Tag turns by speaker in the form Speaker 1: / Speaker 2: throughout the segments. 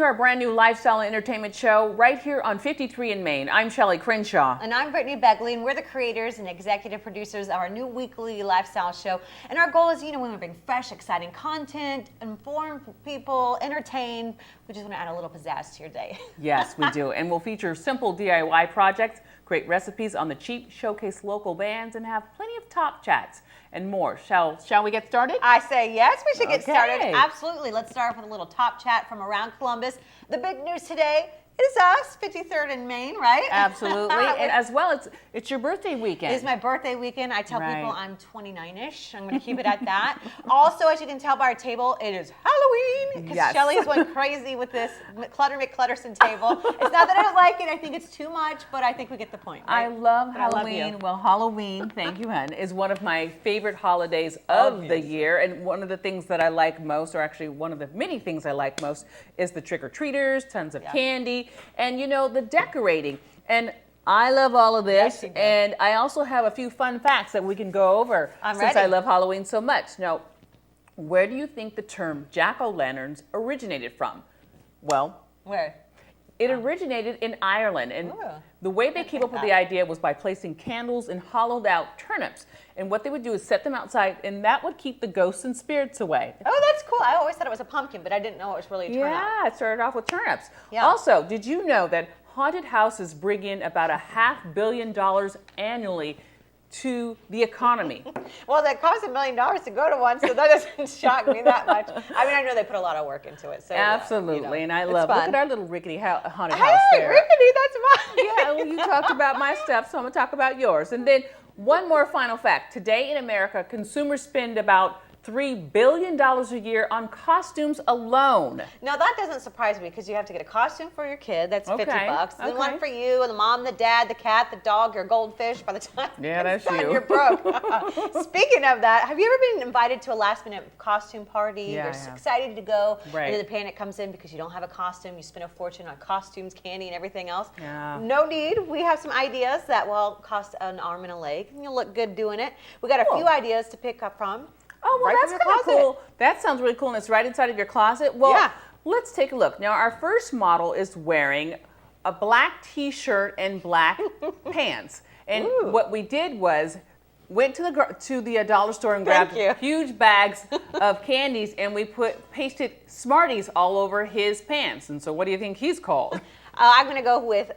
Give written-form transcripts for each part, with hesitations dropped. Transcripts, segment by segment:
Speaker 1: our brand new lifestyle and entertainment show right here on 53 in Maine. I'm Shelley Crenshaw.
Speaker 2: And I'm Brittany Begley, and we're the creators and executive producers of our new weekly lifestyle show. And our goal is, we want to bring fresh, exciting content, inform people, entertain. We just want to add a little pizzazz to your day.
Speaker 1: Yes, we do. And we'll feature simple DIY projects, create recipes on the cheap, showcase local bands, and have plenty of top chats and more. Shall we get started?
Speaker 2: I say yes, we should get started. Absolutely. Let's start off with a little top chat from around Columbus. The big news today is us, 53rd in Maine, right?
Speaker 1: Absolutely. And as well, it's your birthday weekend.
Speaker 2: It is my birthday weekend. I tell people I'm 29-ish. I'm going to keep it at that. Also, as you can tell by our table, it is Halloween because Shelley's went crazy with this Clutter McClutterson table. It's not that I don't like it. I think it's too much, but I think we get the point. Right?
Speaker 1: I love Halloween. Well, Halloween, thank you, hon, is one of my favorite holidays of the year. And one of the things that I like most, or actually one of the many things I like most, is the trick-or-treaters, tons of candy, and the decorating. And I love all of this, and I also have a few fun facts that we can go over since I love Halloween so much. Now, where do you think the term jack-o'-lanterns originated from? Well,
Speaker 2: where?
Speaker 1: It originated in Ireland, and the way they came up with the idea was by placing candles in hollowed out turnips. And what they would do is set them outside, and that would keep the ghosts and spirits away.
Speaker 2: Oh, that's cool. I always thought it was a pumpkin, but I didn't know it was really a turnip.
Speaker 1: Yeah, it started off with turnips. Yeah. Also, did you know that haunted houses bring in about $500 million annually to the economy?
Speaker 2: Well, that costs $1 million to go to one, so that doesn't shock me that much. I mean, I know they put a lot of work into it. So
Speaker 1: absolutely, and I love. Look at our little rickety haunted house there.
Speaker 2: Rickety, that's mine.
Speaker 1: Yeah, well, you talked about my stuff, so I'm gonna talk about yours. And then one more final fact: today in America, consumers spend about $3 billion a year on costumes alone.
Speaker 2: Now that doesn't surprise me because you have to get a costume for your kid. That's $50. Then one for you, and the mom, the dad, the cat, the dog, your goldfish. By the time
Speaker 1: that's you.
Speaker 2: You're broke. Speaking of that, have you ever been invited to a last-minute costume party?
Speaker 1: Yeah,
Speaker 2: You're excited to go, and
Speaker 1: right.
Speaker 2: then the panic comes in because you don't have a costume. You spend a fortune on costumes, candy, and everything else.
Speaker 1: Yeah.
Speaker 2: No need. We have some ideas that will cost an arm and a leg, and you'll look good doing it. We got a few ideas to pick up from.
Speaker 1: Oh, well, that's kind of cool. That sounds really cool, and it's right inside of your closet. Well, let's take a look. Now, our first model is wearing a black T-shirt and black pants. And what we did was went to the dollar store and grabbed huge bags of candies, and we pasted Smarties all over his pants. And so what do you think he's called?
Speaker 2: I'm going to go with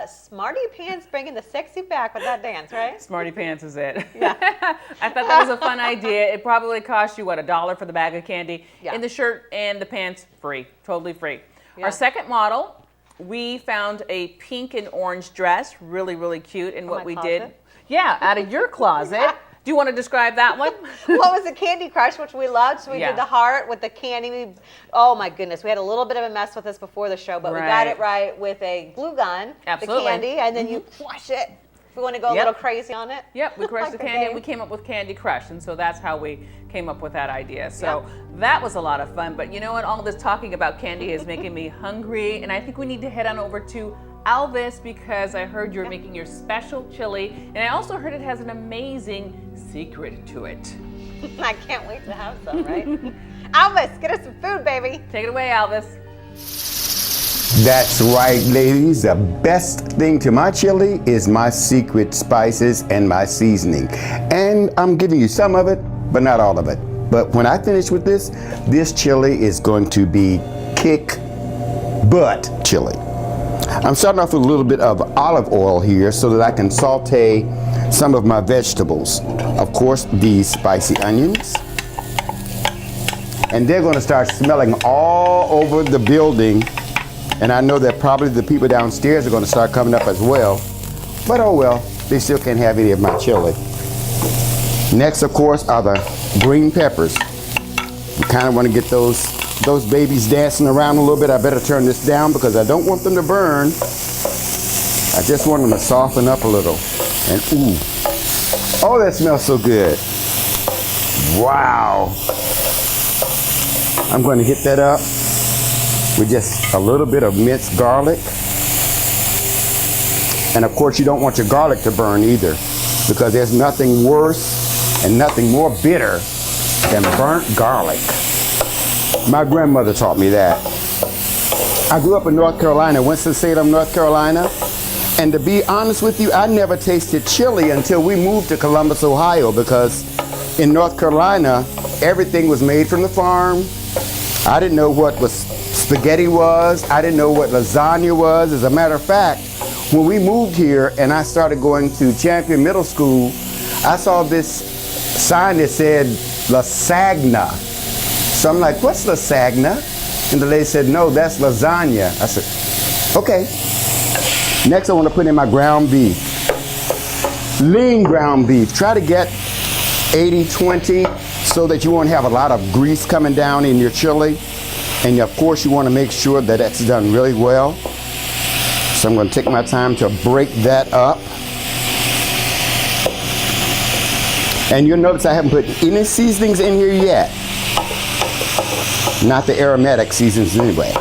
Speaker 2: Smarty Pants bringing the sexy back with that dance, right?
Speaker 1: Smarty Pants is it.
Speaker 2: Yeah.
Speaker 1: I thought that was a fun idea. It probably cost you, $1 for the bag of candy. Yeah. And the shirt and the pants, free, totally free. Yeah. Our second model, we found a pink and orange dress, really, really cute. And what we did, out of your closet. Do you want to describe that one?
Speaker 2: Well, it was a Candy Crush, which we loved. So we did the heart with the candy. Oh my goodness, we had a little bit of a mess with this before the show, but we got it right with a glue gun, the candy, and then you flush it. If we want to go a little crazy on it.
Speaker 1: Yep, we crushed the candy and we came up with Candy Crush, and so that's how we came up with that idea. So that was a lot of fun, but you know what? All this talking about candy is making me hungry, and I think we need to head on over to Alvis because I heard you're making your special chili, and I also heard it has an amazing secret to it.
Speaker 2: I can't wait to have some, right? Alvis, get us some food, baby.
Speaker 1: Take it away, Alvis.
Speaker 3: That's right, ladies. The best thing to my chili is my secret spices and my seasoning. And I'm giving you some of it, but not all of it. But when I finish with this chili is going to be kick butt chili. I'm starting off with a little bit of olive oil here so that I can saute some of my vegetables. Of course, these spicy onions. And they're going to start smelling all over the building. And I know that probably the people downstairs are going to start coming up as well. But oh well, they still can't have any of my chili. Next, of course, are the green peppers. You kind of want to get those babies dancing around a little bit. I better turn this down because I don't want them to burn. I just want them to soften up a little. And ooh, oh, that smells so good. Wow. I'm going to hit that up with just a little bit of minced garlic. And of course, you don't want your garlic to burn either, because there's nothing worse and nothing more bitter than burnt garlic. My grandmother taught me that. I grew up in North Carolina, Winston-Salem, North Carolina. And to be honest with you, I never tasted chili until we moved to Columbus, Ohio, because in North Carolina, everything was made from the farm. I didn't know what spaghetti was. I didn't know what lasagna was. As a matter of fact, when we moved here and I started going to Champion Middle School, I saw this sign that said lasagna. So I'm like, what's lasagna? And the lady said, no, that's lasagna. I said, okay. Next, I want to put in my ground beef. Lean ground beef. Try to get 80-20 so that you won't have a lot of grease coming down in your chili. And of course, you want to make sure that that's done really well. So I'm going to take my time to break that up. And you'll notice I haven't put any seasonings in here yet. Not the aromatic seasonings anyway.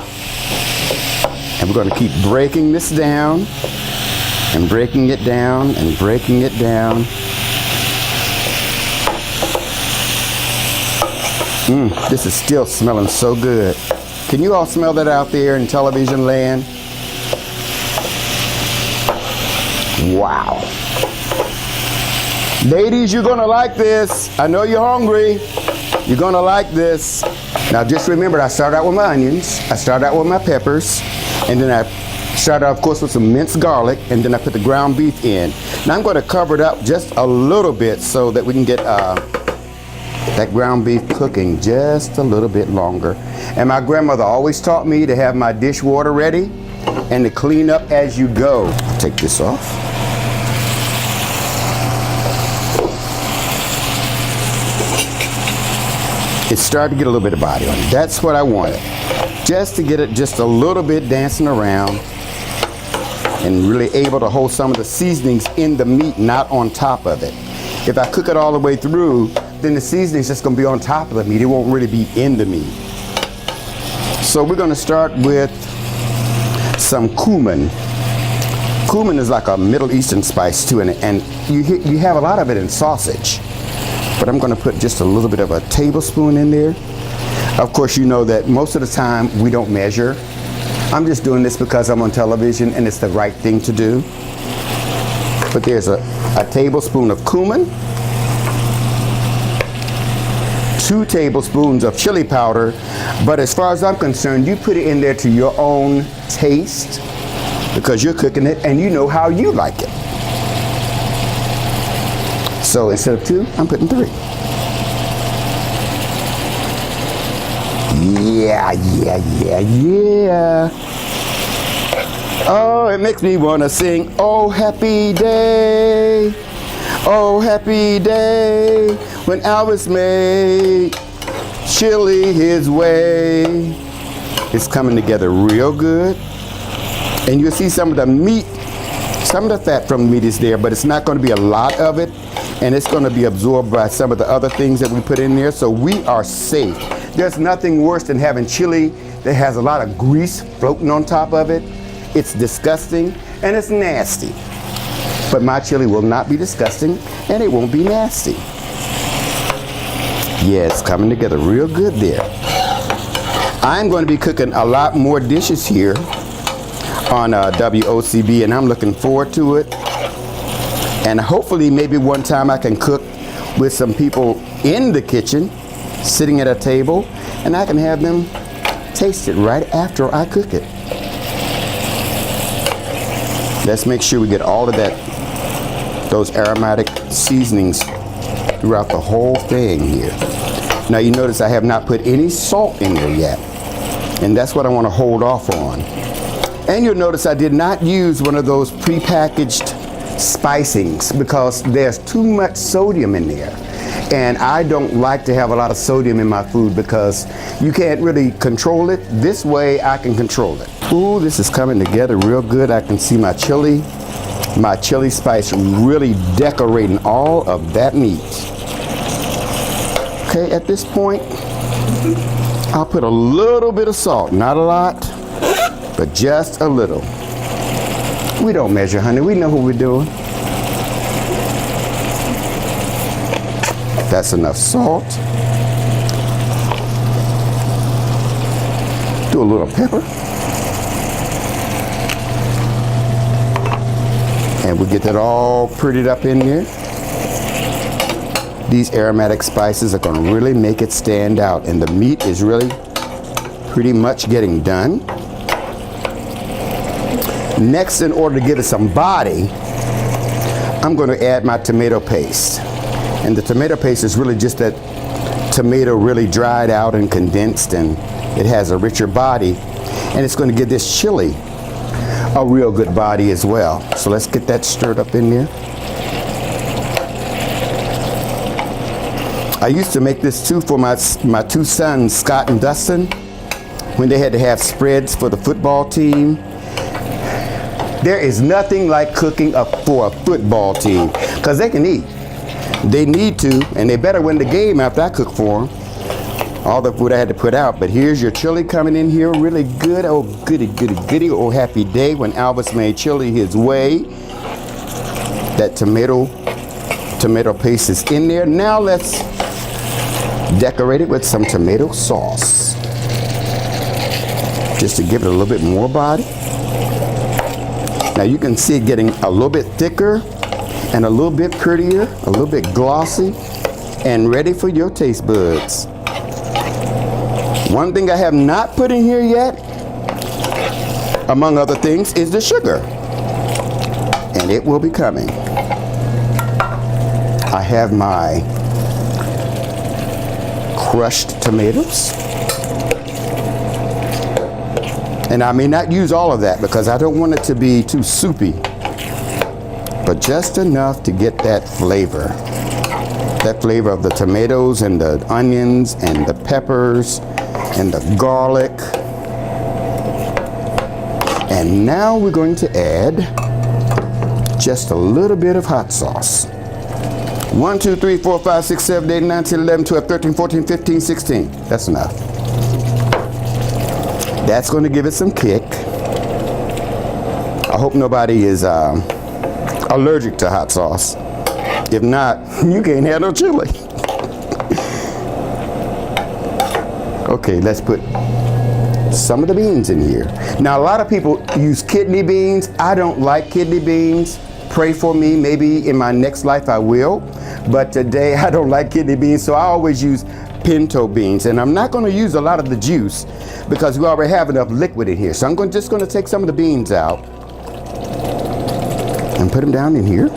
Speaker 3: And we're going to keep breaking this down and breaking it down and breaking it down. This is still smelling so good. Can you all smell that out there in television land? Wow. Ladies, you're going to like this. I know you're hungry. You're going to like this. Now just remember, I started out with my onions, I started out with my peppers, and then I started out, of course, with some minced garlic, and then I put the ground beef in. Now I'm going to cover it up just a little bit so that we can get that ground beef cooking just a little bit longer. And my grandmother always taught me to have my dishwater ready and to clean up as you go. Take this off. It started to get a little bit of body on it. That's what I wanted. Just to get it just a little bit dancing around and really able to hold some of the seasonings in the meat, not on top of it. If I cook it all the way through, then the seasoning's just gonna be on top of the meat. It won't really be in the meat. So we're gonna start with some cumin. Cumin is like a Middle Eastern spice too, and you have a lot of it in sausage. But I'm going to put just a little bit of a tablespoon in there. Of course, you know that most of the time we don't measure. I'm just doing this because I'm on television and it's the right thing to do. But there's a tablespoon of cumin, 2 tablespoons of chili powder. But as far as I'm concerned, you put it in there to your own taste because you're cooking it and you know how you like it. So instead of 2, I'm putting 3. Yeah. Oh, it makes me want to sing, oh, happy day, when Alvis made chili his way. It's coming together real good. And you'll see some of the meat, some of the fat from the meat is there, but it's not going to be a lot of it. And it's going to be absorbed by some of the other things that we put in there, so we are safe. There's nothing worse than having chili that has a lot of grease floating on top of it. It's disgusting and it's nasty. But my chili will not be disgusting and it won't be nasty. Yeah, it's coming together real good there. I'm going to be cooking a lot more dishes here on WOCB, and I'm looking forward to it. And hopefully maybe one time I can cook with some people in the kitchen, sitting at a table, and I can have them taste it right after I cook it. Let's make sure we get all of those aromatic seasonings throughout the whole thing here. Now you notice I have not put any salt in there yet, and that's what I want to hold off on. And you'll notice I did not use one of those prepackaged spicings because there's too much sodium in there, and I don't like to have a lot of sodium in my food because you can't really control it. This way I can control it. Ooh, this is coming together real good. I can see my chili spice really decorating all of that meat. Okay, at this point I'll put a little bit of salt, not a lot, but just a little. We don't measure, honey. We know what we're doing. That's enough salt. Do a little pepper. And we get that all prettied up in there. These aromatic spices are going to really make it stand out, and the meat is really pretty much getting done. Next, in order to give it some body, I'm going to add my tomato paste. And the tomato paste is really just that tomato really dried out and condensed, and it has a richer body, and it's going to give this chili a real good body as well. So let's get that stirred up in there. I used to make this too for my two sons, Scott and Dustin, when they had to have spreads for the football team. There is nothing like cooking for a football team, because they can eat. They need to, and they better win the game after I cook for them. All the food I had to put out. But here's your chili coming in here really good. Oh, goody, goody, goody. Oh, happy day when Alvis made chili his way. That tomato paste is in there. Now let's decorate it with some tomato sauce, just to give it a little bit more body. Now you can see it getting a little bit thicker and a little bit prettier, a little bit glossy, and ready for your taste buds. One thing I have not put in here yet, among other things, is the sugar, and it will be coming. I have my crushed tomatoes, and I may not use all of that because I don't want it to be too soupy, but just enough to get that flavor of the tomatoes and the onions and the peppers and the garlic. And now we're going to add just a little bit of hot sauce. 1, 2, 3, 4, 5, 6, 7, 8, 9, 10, 11, 12, 13, 14, 15, 16. That's enough. That's going to give it some kick. I hope nobody is allergic to hot sauce. If not, you can't have no chili. Okay, let's put some of the beans in here. Now, a lot of people use kidney beans. I don't like kidney beans. Pray for me. Maybe in my next life I will. But today I don't like kidney beans, so I always use pinto beans. And I'm not going to use a lot of the juice because we already have enough liquid in here. So I'm just going to take some of the beans out and put them down in here.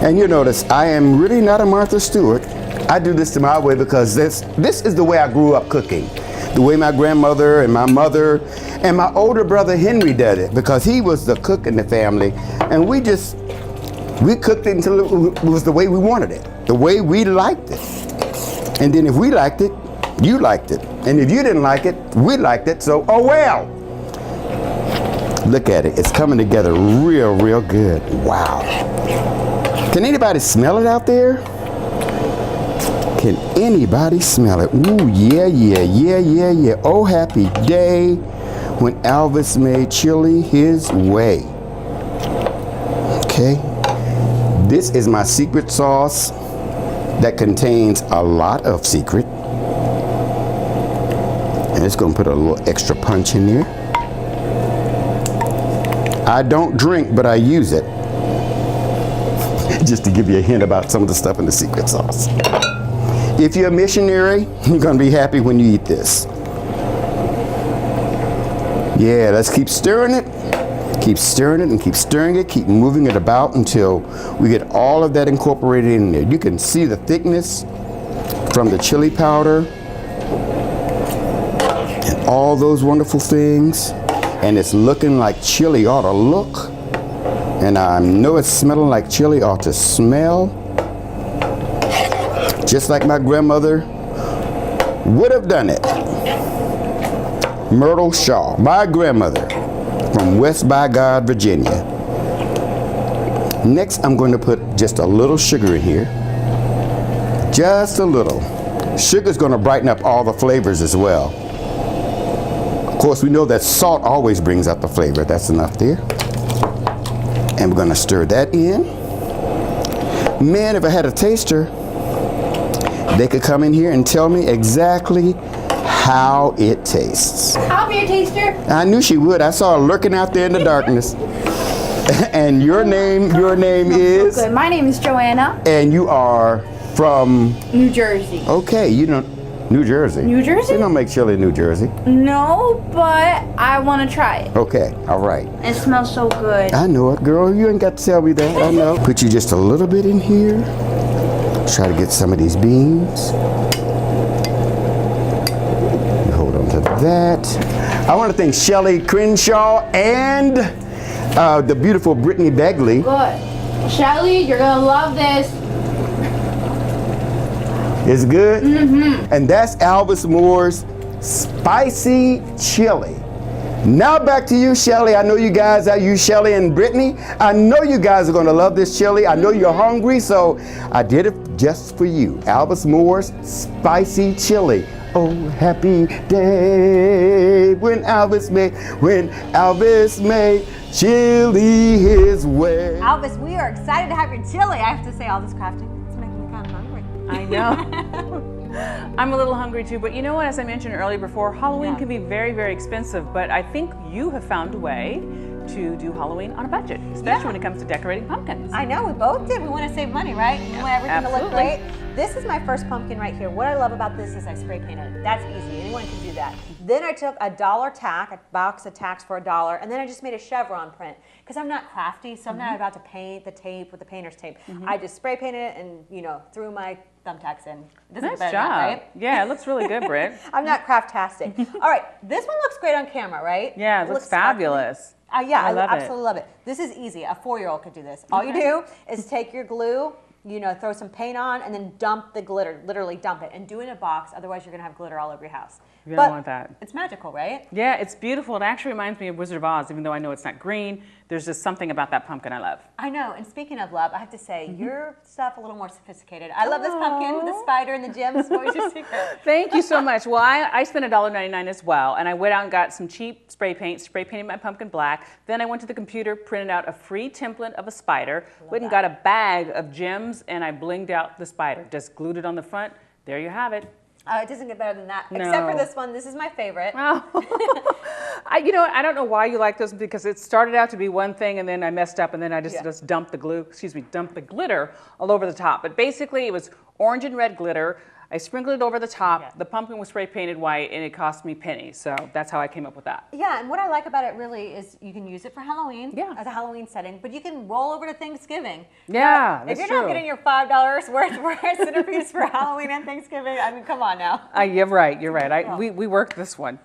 Speaker 3: And you notice I am really not a Martha Stewart. I do this to my way because this is the way I grew up cooking. The way my grandmother and my mother and my older brother Henry did it, because he was the cook in the family, and we cooked it until it was the way we wanted it, the way we liked it. And then if we liked it, you liked it. And if you didn't like it, we liked it, so oh well. Look at it, it's coming together real, real good. Wow. Can anybody smell it out there? Can anybody smell it? Ooh, yeah, yeah, yeah, yeah, yeah. Oh, happy day when Alvis made chili his way. Okay. This is my secret sauce that contains a lot of secret. And it's going to put a little extra punch in there. I don't drink, but I use it. Just to give you a hint about some of the stuff in the secret sauce. If you're a missionary, you're going to be happy when you eat this. Yeah, let's keep stirring it. Keep stirring it and keep stirring it. Keep moving it about until we get all of that incorporated in there. You can see the thickness from the chili powder and all those wonderful things. And it's looking like chili ought to look. And I know it's smelling like chili ought to smell. Just like my grandmother would have done it. Myrtle Shaw, my grandmother from West by God, Virginia. Next, I'm going to put just a little sugar in here. Just a little. Sugar's going to brighten up all the flavors as well. Of course, we know that salt always brings out the flavor. That's enough there. And we're going to stir that in. Man, if I had a taster, they could come in here and tell me exactly how it tastes.
Speaker 4: I'll be a taster.
Speaker 3: I knew she would. I saw her lurking out there in the darkness. And your name is?
Speaker 4: Good. My name is Joanna.
Speaker 3: And you are from?
Speaker 4: New Jersey.
Speaker 3: Okay, you know, New Jersey.
Speaker 4: New Jersey?
Speaker 3: They don't make chili in New Jersey.
Speaker 4: No, but I want to try it.
Speaker 3: Okay, all right.
Speaker 4: It smells so good.
Speaker 3: I know it, girl. You ain't got to tell me that. I know. Put you just a little bit in here. Try to get some of these beans. Hold on to that. I want to thank Shelley Crenshaw and the beautiful Brittany Begley.
Speaker 4: Good. Shelley, you're going to love this.
Speaker 3: It's good? Mm-hmm. And that's Alvis Moore's spicy chili. Now back to you, Shelley. I know you guys, Shelley and Brittany, I know you guys are going to love this chili. I know you're hungry, so I did it just for you. Alvis Moore's spicy chili. Oh, happy day when Alvis made chili his way.
Speaker 2: Alvis, we are excited to have your chili. I have to say, all this crafting, it's making me kind of hungry.
Speaker 1: I know. I'm a little hungry too, but you know what? As I mentioned earlier before, Halloween can be very, very expensive, but I think you have found a way to do Halloween on a budget, especially when it comes to decorating pumpkins.
Speaker 2: I know, we both did. We want to save money, right? We want everything to look great. This is my first pumpkin right here. What I love about this is I spray painted it. That's easy. Anyone can do that. Then I took a $1 tack, a box of tacks for $1, and then I just made a chevron print because I'm not crafty, so I'm not about to paint the tape with the painter's tape. I just spray painted it and, you know, threw my thumbtacks in.
Speaker 1: Nice job. Right? Yeah, it looks really good, Britt.
Speaker 2: I'm not craft-tastic. All right, this one looks great on camera, right?
Speaker 1: Yeah, it looks fabulous.
Speaker 2: Yeah, I absolutely love it. This is easy. A 4-year-old could do this. All you do is take your glue, you know, throw some paint on, and then dump the glitter, literally dump it, and do it in a box, otherwise you're gonna have glitter all over your house.
Speaker 1: You don't want that.
Speaker 2: It's magical, right?
Speaker 1: Yeah, it's beautiful. It actually reminds me of Wizard of Oz, even though I know it's not green. There's just something about that pumpkin I love.
Speaker 2: I know, and speaking of love, I have to say, your stuff a little more sophisticated. I love this pumpkin with the spider and the gems. What was your secret?
Speaker 1: Thank you so much. Well, I spent $1.99 as well, and I went out and got some cheap spray painted my pumpkin black. Then I went to the computer, printed out a free template of a spider, went and got a bag of gems, and I blinged out the spider. Just glued it on the front. There you have it.
Speaker 2: It doesn't get better than that,
Speaker 1: No.
Speaker 2: except for this one. This is my favorite.
Speaker 1: Oh. I don't know why you like those, because it started out to be one thing and then I messed up and then I just dumped the glitter all over the top. But basically it was orange and red glitter. I sprinkled it over the top. Yeah. The pumpkin was spray painted white and it cost me pennies. So that's how I came up with that.
Speaker 2: Yeah, and what I like about it really is you can use it for Halloween as a Halloween setting, but you can roll over to Thanksgiving.
Speaker 1: Yeah,
Speaker 2: if you're not getting your $5 worth of centerpiece for Halloween and Thanksgiving, I mean, come on now.
Speaker 1: You're right. We worked this one.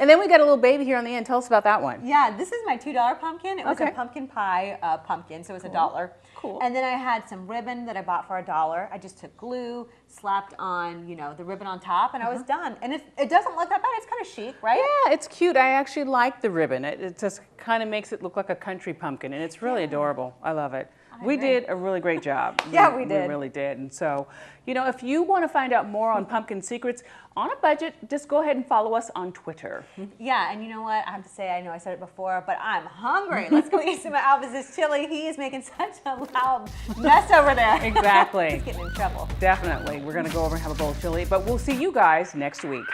Speaker 1: And then we got a little baby here on the end. Tell us about that one.
Speaker 2: Yeah, this is my $2 pumpkin. It was a pumpkin pie pumpkin, so it was $1.
Speaker 1: Cool.
Speaker 2: And then I had some ribbon that I bought for $1. I just took glue, slapped on, you know, the ribbon on top, and I was done. And it doesn't look that bad. It's kind of chic, right?
Speaker 1: Yeah, it's cute. I actually like the ribbon. It just kind of makes it look like a country pumpkin, and it's really adorable. I love it. We did a really great job.
Speaker 2: Yeah, we did.
Speaker 1: We really did. And so, you know, if you want to find out more on pumpkin secrets on a budget, just go ahead and follow us on Twitter.
Speaker 2: Yeah, and you know what? I have to say, I know I said it before, but I'm hungry. Let's go eat some of Alvis's chili. He is making such a loud mess over there.
Speaker 1: Exactly.
Speaker 2: He's getting in trouble.
Speaker 1: Definitely. We're going to go over and have a bowl of chili, but we'll see you guys next week.